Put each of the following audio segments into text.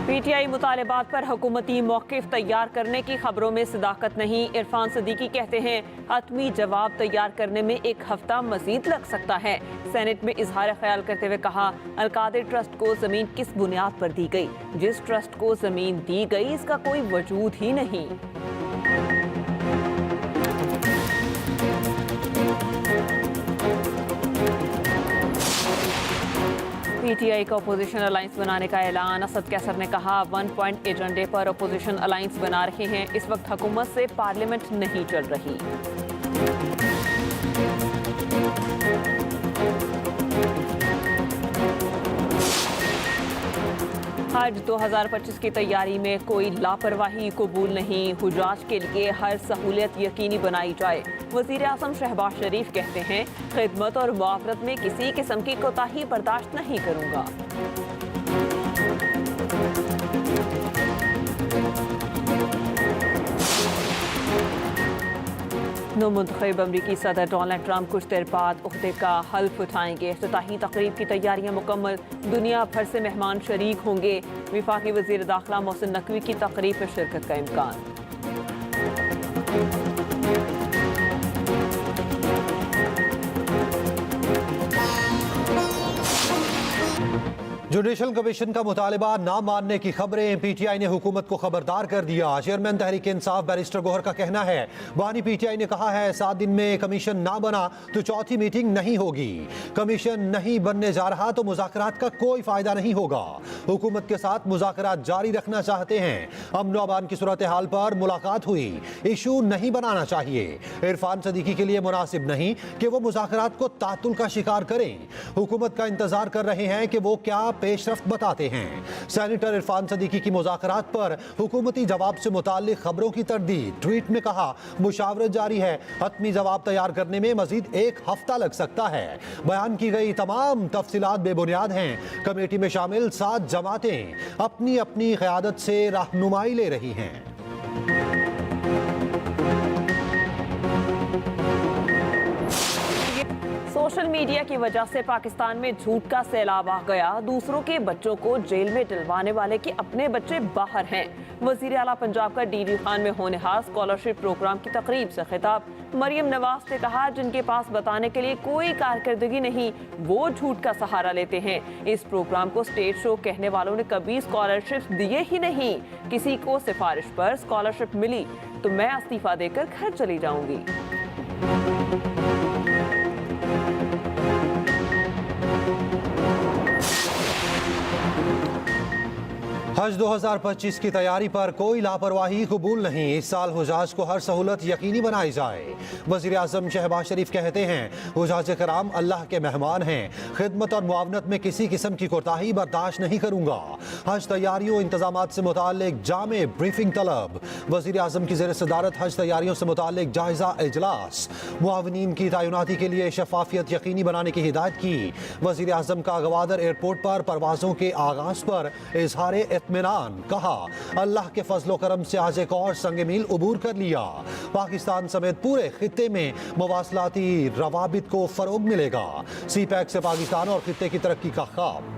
PTI मुतालबात पर हुकूमती मौक़िफ़ तैयार करने की खबरों में सदाकत नहीं। इरफान सदीकी कहते हैं हतमी जवाब तैयार करने में एक हफ्ता मजीद लग सकता है। सेनेट में इजहार ख्याल करते हुए कहा, अलकादिर ट्रस्ट को ज़मीन किस बुनियाद पर दी गई? जिस ट्रस्ट को ज़मीन दी गई इसका कोई वजूद ही नहीं। पीटीआई का अपोजिशन अलायंस बनाने का ऐलान। असद कैसर ने कहा 1 पॉइंट एजेंडे पर अपोजिशन अलायंस बना रहे हैं। इस वक्त हुकूमत से पार्लियामेंट नहीं चल रही। हज 2025 की तैयारी में कोई लापरवाही कबूल नहीं। हुजाज के लिए हर सहूलियत यकीनी बनाई जाए। वज़ीर आज़म शहबाज शरीफ कहते हैं खिदमत और मुआवरत में किसी किस्म की कोताही बर्दाश्त नहीं करूंगा। नौमुंतखब अमरीकी सदर डोनाल्ड ट्रंप कुछ देर बाद ओहदे का हल्फ उठाएंगे। इफ्तिताही तकरीब की तैयारियां मुकम्मल। दुनिया भर से मेहमान शरीक होंगे। विफाकी वज़ीर दाखिला मोहसिन नकवी की तकरीब में शिरकत का इम्कान। जुडिशल कमीशन का मुतालबा ना मानने की खबरें। पीटीआई ने हुकूमत को खबरदार कर दिया। चेयरमैन तहरीक इंसाफ बैरिस्टर गोहर का कहना है बानी पीटीआई ने कहा है 7 दिन में कमीशन ना बना तो चौथी मीटिंग नहीं होगी। कमीशन नहीं बनने जा रहा तो मुज़ाकरात का कोई फायदा नहीं होगा। हुकूमत के साथ मुज़ाकरात जारी रखना चाहते हैं। अमन अमान की सूरत हाल पर मुलाकात हुई। इशू नहीं बनाना चाहिए। इरफान सदीकी के लिए मुनासिब नहीं कि वो मुज़ाकरात को तातुल का शिकार करें। हुकूमत का इंतजार कर रहे हैं कि वो क्या पेशरफ्त बताते हैं। सेनेटर इरफान सदीकी की मुज़ाकरात पर हुकूमती जवाब से मुताल्लिक खबरों की तरदीद। ट्वीट में कहा मुशावरत जारी है। हतमी जवाब तैयार करने में मजीद एक हफ्ता लग सकता है। बयान की गई तमाम तफसीलात बेबुनियाद हैं। कमेटी में शामिल 7 जमातें अपनी अपनी क़यादत से रहनुमाई ले रही हैं। सोशल मीडिया की वजह से पाकिस्तान में झूठ का सैलाब आ गया। दूसरों के बच्चों को जेल में डलवाने वाले के अपने बच्चे बाहर हैं। वजीर आला पंजाब का डीडी खान में होनहार स्कॉलरशिप प्रोग्राम की तकरीब से खिताब। मरियम नवाज ने कहा जिनके पास बताने के लिए कोई कारकर्दगी नहीं वो झूठ का सहारा लेते हैं। इस प्रोग्राम को स्टेज शो कहने वालों ने कभी स्कॉलरशिप दिए ही नहीं। किसी को सिफारिश पर स्कॉलरशिप मिली तो मैं इस्तीफा देकर घर चली जाऊंगी। हज 2025 की तैयारी पर कोई लापरवाही कबूल नहीं। इस साल हुजाज को हर सहूलत यकीनी बनाई जाए। वज़ीर आज़म शहबाज शरीफ कहते हैं हुजाज कराम अल्लाह के मेहमान हैं। खिदमत और मुआवनत में किसी किस्म की कोताही बर्दाश्त नहीं करूंगा। हज तैयारियों इंतजामात से मुताल्लिक जामे ब्रीफिंग तलब। वज़ीर आज़म की ज़ेर सदारत हज तैयारियों से मुताल्लिक जायजा इजलास। मुआवनीन की तैनाती के लिए शफाफियत यकीनी बनाने की हिदायत की। वज़ीर आज़म का गवादर एयरपोर्ट पर परवाज़ों के आगाज़ पर इजहार इत्मीनान। कहा अल्लाह के फजलो करम से आज एक और संग मील उबूर कर लिया। पाकिस्तान समेत पूरे खित्ते में मवासलाती रवाबित को फरोग मिलेगा। सी पैक से पाकिस्तान और खित्ते की तरक्की का ख्वाब।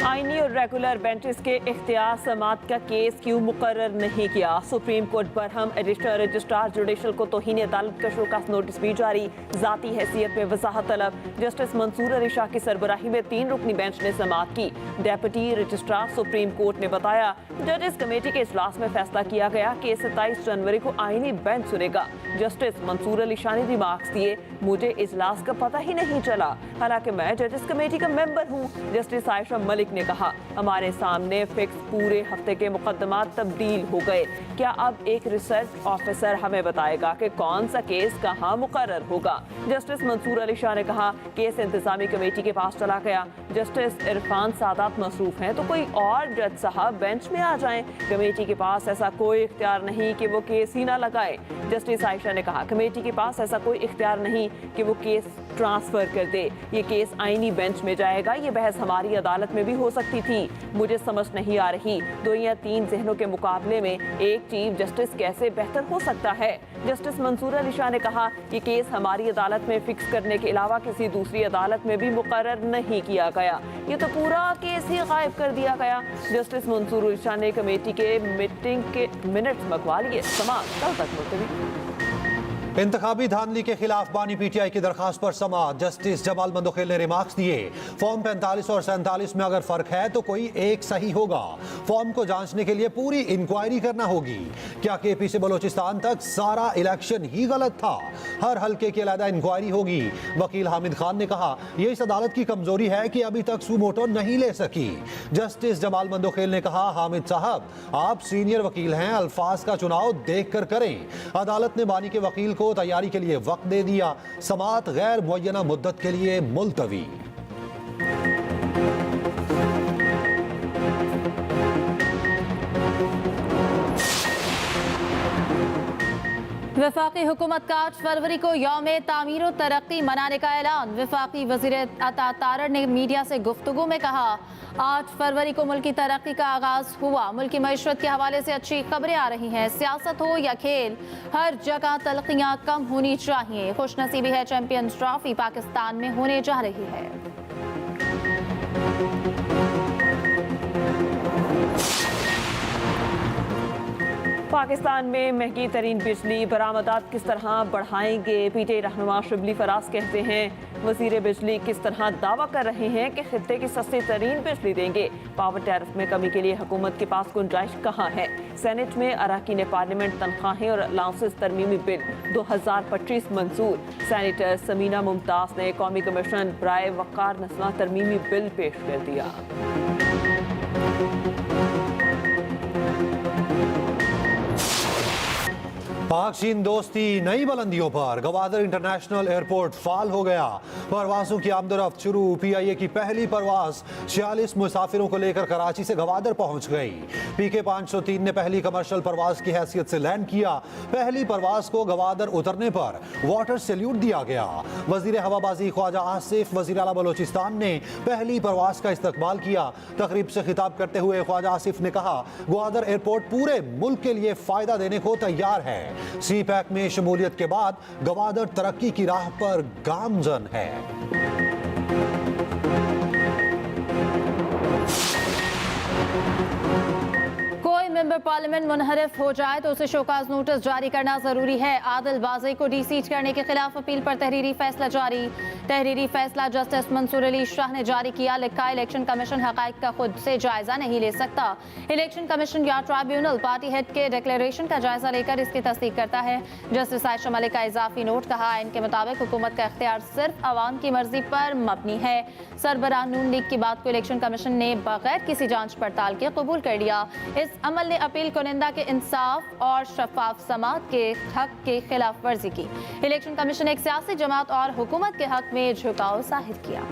आईनी और रेगुलर बेंचेस के इख्तियार समात का केस क्यों मुकर्रर नहीं किया? Supreme court Barham. Additional registrar judicial को तौहीन अदालत का शोकास नोटिस भी जारी। जाती हैसियत में वजाहत तलब। जस्टिस मंसूर अली शाह की सरबराही में 3 रुकनी बेंच ने समात की। डेप्यूटी रजिस्ट्रार सुप्रीम कोर्ट ने बताया जजेस कमेटी के इजलास में फैसला किया गया कि 27 जनवरी को आईनी बेंच सुनेगा। जस्टिस मंसूर अली शाह ने रिमार्क्स दिए मुझे इजलास का पता ही नहीं चला, हालांकि मैं जजेस कमेटी का मेंबर हूँ। जस्टिस आयशा मलिक ने कहा हमारे सामने फिक्स पूरे हफ्ते के मुकदमात तब्दील हो गए। क्या अब एक रिसर्च ऑफिसर हमें बताएगा कि कौन सा केस कहाँ मुकर्रर होगा? जस्टिस मंसूर अली शाह ने कहा केस इंतजामी कमेटी के पास चला गया। जस्टिस इरफान सादात मसरूफ हैं तो कोई और जज साहब बेंच में आ जाएं। कमेटी के पास ऐसा कोई इख्तियार नहीं कि वो केस ही ना लगाए। जस्टिस आयशा ने कहा कमेटी के पास ऐसा कोई इख्तियार नहीं कि वो केस ट्रांसफर कर दे। ये केस आईनी बेंच में जाएगा। ये बहस हमारी अदालत में भी हो सकती थी। मुझे समझ नहीं आ रही 2 या 3 जहनों के मुकाबले में एक चीफ जस्टिस कैसे बेहतर हो सकता है। जस्टिस मंसूर अली शाह ने कहा कि केस हमारी अदालत में फिक्स करने के अलावा किसी दूसरी अदालत में भी मुकर्रर नहीं किया गया, ये तो पूरा केस ही गायब कर दिया गया। जस्टिस मंसूर अली शाह ने कमेटी के मीटिंग के मिनट्स मंगवा लिए। समाअत कल तक मुलतवी। इंतखाबी धांधली के खिलाफ बानी पीटीआई की दरखास्त पर समाअत। जस्टिस जमाल मंदोखेल ने रिमार्क्स दिए, फॉर्म 45 और 47 में अगर फर्क है तो कोई एक सही होगा। फॉर्म को जांचने के लिए पूरी इंक्वायरी करना होगी। क्या केपी से बलोचिस्तान तक सारा इलेक्शन ही गलत था? हर हल्के की अलग इंक्वायरी होगी। वकील हामिद खान ने कहा, यह इस अदालत की कमजोरी है कि अभी तक सुमोटो नहीं ले सकी। जस्टिस जमाल मंदोखेल ने कहा, हामिद साहब आप सीनियर वकील हैं, अल्फाज का चुनाव देख कर करें। अदालत ने बानी के वकील को तैयारी के लिए वक्त दे दिया। समाअत गैर मुअय्यना मुद्दत के लिए मुलतवी। वफाकी हुकूमत का 8 फरवरी को यौम तामीर तरक्की मनाने का ऐलान। वफाकी वज़ीर अता तारड़ ने मीडिया से गुफ्तगू में कहा, 8 फरवरी को मुल्क की तरक्की का आगाज हुआ। मुल्क की मईशत के हवाले से अच्छी खबरें आ रही हैं। सियासत हो या खेल, हर जगह तलखियाँ कम होनी चाहिए। खुशनसीबी है चैंपियंस ट्रॉफी पाकिस्तान में होने जा रही है। पाकिस्तान में महंगी तरीन बिजली बरामदात किस तरह बढ़ाएंगे? पीटीआई रहनुमा शिबली फराज कहते हैं, वजीर बिजली किस तरह दावा कर रहे हैं कि खित्ते की सस्ती तरीन बिजली देंगे। पावर टैरिफ में कमी के लिए हुकूमत के पास गुंजाइश कहाँ है? सेनेट में अरकान पार्लियामेंट तनख्वाहें और अलाउंसेस तरमीमी बिल 2025 मंजूर। सेनेटर समीना मुमताज ने कौमी कमीशन बराए वक़ार नस्ला तरमीमी बिल पेश कर दिया। पाक चीन दोस्ती नई बुलंदियों पर। गवादर इंटरनेशनल एयरपोर्ट फाल हो गया। परवासों की आमदरफ्त शुरू। पीआईए की पहली परवाज 46 मुसाफिरों को लेकर कराची से गवादर पहुंच गई। पीके 503 ने पहली कमर्शियल परवाज की हैसियत से लैंड किया। पहली परवाज को गवादर उतरने पर वाटर सैल्यूट दिया गया। वजीर हवाबाजी ख्वाजा आसिफ वजीर आला बलोचिस्तान ने पहली परवाज का इस्तकबाल किया। तकरीब से खिताब करते हुए ख्वाजा आसिफ ने कहा, गवादर एयरपोर्ट पूरे मुल्क के लिए फायदा देने को तैयार है। सी पैक में शमूलियत के बाद गवादर तरक्की की राह पर गामजन है। कोई मेंबर पार्लियामेंट मुनहरिफ हो जाए तो उसे शोकाज नोटिस जारी करना जरूरी है। आदिल बाज़ी को डीसीट करने के खिलाफ अपील पर तहरीरी फैसला जारी। तहरीरी फैसला जस्टिस मंसूर अली शाह ने जारी किया। लिखा, इलेक्शन कमीशन हकाइक का खुद से जायजा नहीं ले सकता। इलेक्शन कमीशन या ट्राइब्यूनल पार्टी हेड के डिक्लेरेशन का जायजा लेकर इसकी तस्दीक करता है। जस्टिस आयशा मलिक का इजाफी नोट, कहा इनके मुताबिक हुकूमत का इख्तियार सिर्फ अवाम की मर्जी पर मबनी है। सरबराह नून लीग की बात को इलेक्शन कमीशन ने बगैर किसी जांच पड़ताल के कबूल कर लिया। इस अमल ने अपील कुनिंदा के इंसाफ और शफाफ समाअत के हक के खिलाफ वर्जी की। इलेक्शन कमीशन ने एक सियासी जमात और हुकूमत के हक में झुकाव जाहिर किया।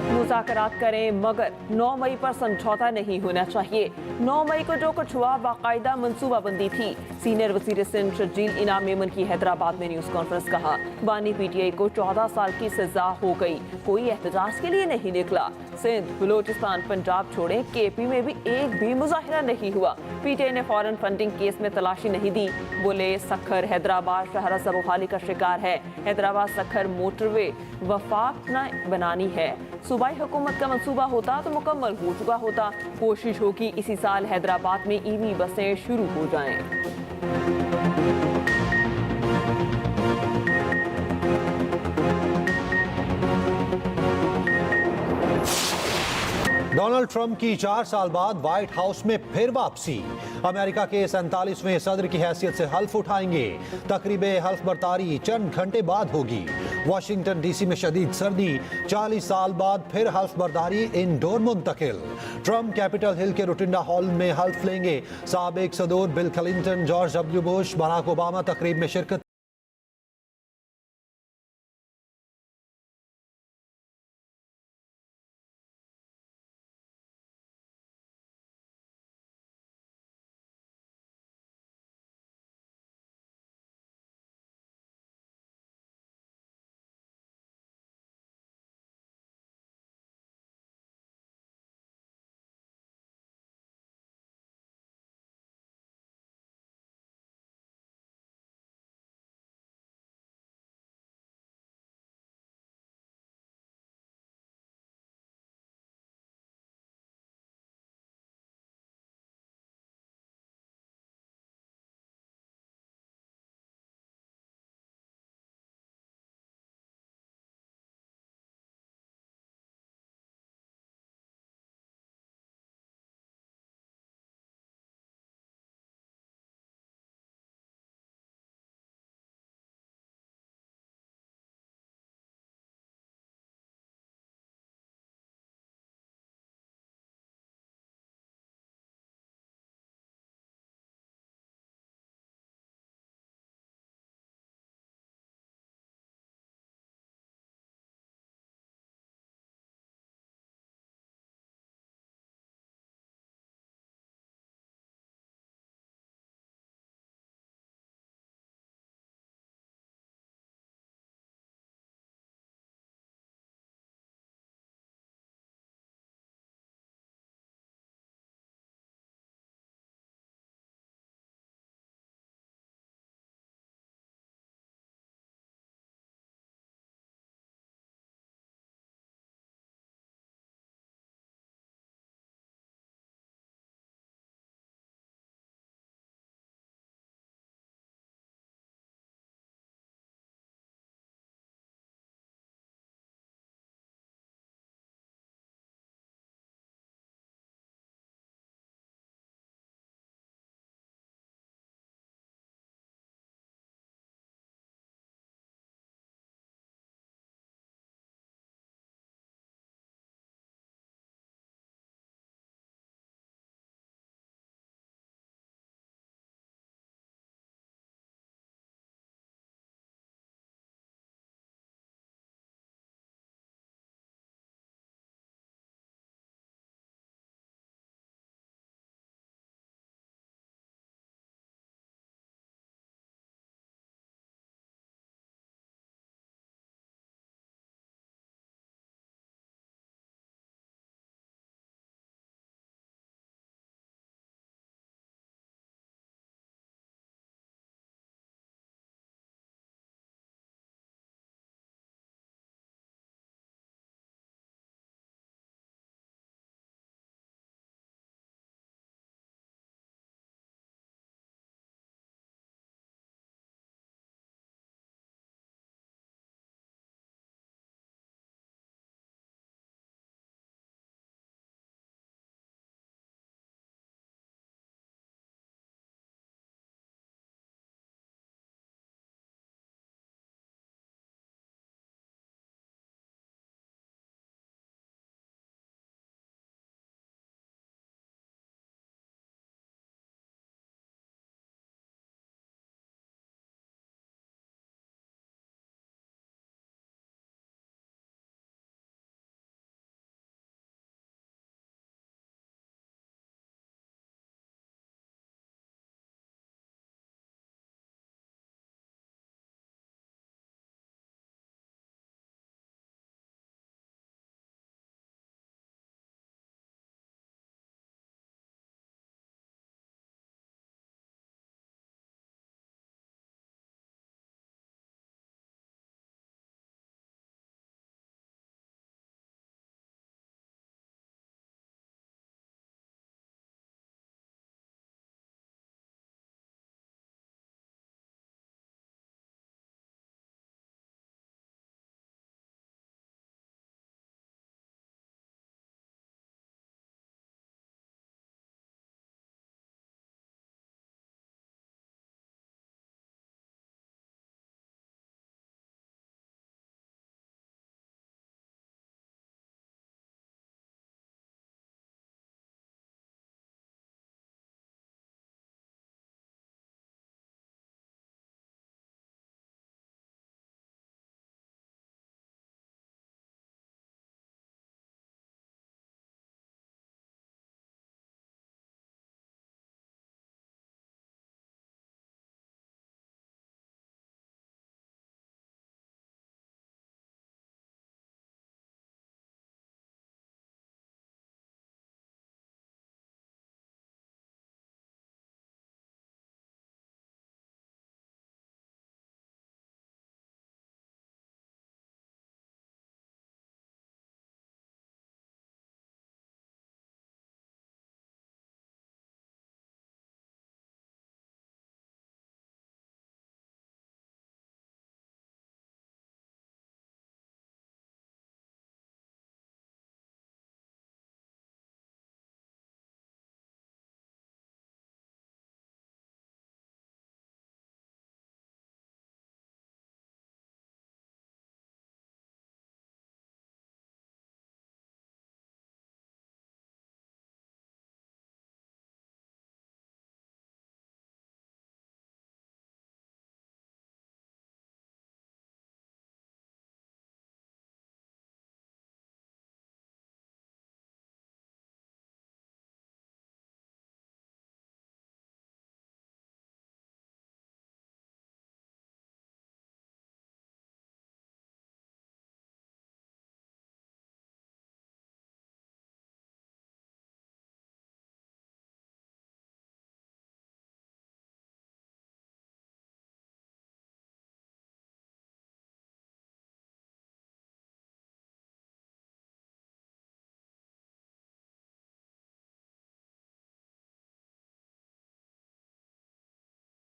मुज़ाकरात करें मगर 9 मई पर समझौता नहीं होना चाहिए। 9 मई को जो कुछ हुआ बाकायदा मनसूबाबंदी थी। सीनियर वज़ीर सिंध शर्जील इनाम मेमन की हैदराबाद में न्यूज़ कॉन्फ्रेंस। कहा, बानी पीटीआई को 14 साल की सजा हो गई, कोई एहतजाज के लिए नहीं निकला। सिंध, बलोचिस्तान, पंजाब छोड़े, केपी में भी एक भी मुजाहिरा नहीं हुआ। पीटीआई ने फॉरेन फंडिंग केस में तलाशी नहीं दी। बोले, सखर हैदराबाद शहर सबोहाली का शिकार है। हैदराबाद सखर मोटरवे वफाक न बनानी है। सूबाई हुकूमत का मंसूबा होता तो मुकम्मल हो चुका होता। कोशिश होगी इसी साल हैदराबाद में ईवी बसें शुरू हो जाएं। डोनाल्ड ट्रंप की 4 साल बाद व्हाइट हाउस में फिर वापसी। अमेरिका के 47वें सदर की हैसियत से हल्फ उठाएंगे। तकरीबे हल्फ बर्तारी चंद घंटे बाद होगी। वाशिंगटन डीसी में शदीद सर्दी। 40 साल बाद फिर हल्फ बर्दारी इंडोर मुंतकिल। ट्रंप कैपिटल हिल के रोटिंडा हॉल में हल्फ लेंगे। साबिक सदर Bill Clinton, George W Bush, Barack Obama तकरीब में शिरकत